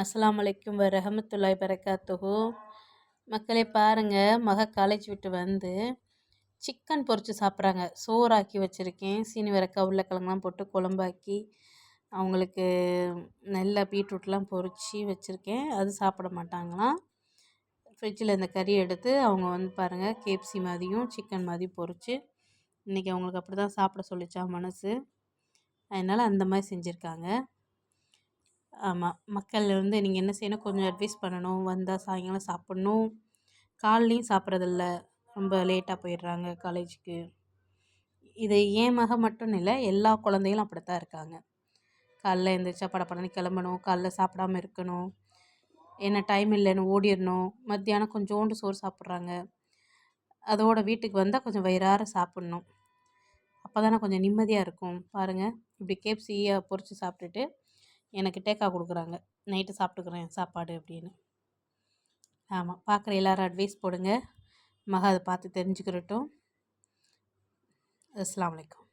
அஸ்ஸலாமு அலைக்கும் வரஹமத்துல்லாஹி வரகாத்துஹு. மக்களே பாருங்கள், காலேஜ் விட்டு வந்து சிக்கன் பொரித்து சாப்பிட்றாங்க. சோறாக்கி வச்சுருக்கேன், சீனி வரக்காய் உருளைக்கிழங்குலாம் போட்டு குழம்பாக்கி அவங்களுக்கு நல்லா பீட்ரூட்லாம் பொரித்து வச்சுருக்கேன். அது சாப்பிட மாட்டாங்களாம். ஃப்ரிட்ஜில் இந்த கறி எடுத்து அவங்க வந்து பாருங்கள், கேப்சி மாதிரியும் சிக்கன் மாதிரியும் பொரித்து இன்றைக்கி அவங்களுக்கு அப்படி தான் சாப்பிட சொல்லிச்சா மனசு. அதனால் அந்த மாதிரி செஞ்சுருக்காங்க. ஆமாம், மக்கள் வந்து நீங்கள் என்ன செய்யணும், கொஞ்சம் அட்வைஸ் பண்ணணும். வந்தால் சாயங்காலம் சாப்பிட்ணும். காலைலையும் சாப்பிட்றதில்ல, ரொம்ப லேட்டாக போயிடுறாங்க காலேஜுக்கு. இது என் மகன் மட்டும் இல்லை, எல்லா குழந்தைகளும் அப்படி தான் இருக்காங்க. காலைல எழுந்திரிச்சா படப்படன்னு கிளம்பணும், காலைல சாப்பிடாம இருக்கணும், என்ன டைம் இல்லைன்னு ஓடிடணும். மத்தியானம் கொஞ்சோண்டு சோறு சாப்பிட்றாங்க. அதோட வீட்டுக்கு வந்தால் கொஞ்சம் வயிறார சாப்பிட்ணும். அப்போ தானே கொஞ்சம் நிம்மதியாக இருக்கும். பாருங்கள், இப்படி கேப்சியை பொரித்து சாப்பிட்டுட்டு எனக்கு டேக்கா கொடுக்குறாங்க, நைட்டு சாப்பிட்டுக்கிறேன் சாப்பாடு அப்படின்னு. ஆமாம், பார்க்குற எல்லோரும் அட்வைஸ் போடுங்க, அதை பார்த்து தெரிஞ்சுக்கிறட்டும். அஸ்ஸலாமு அலைக்கும்.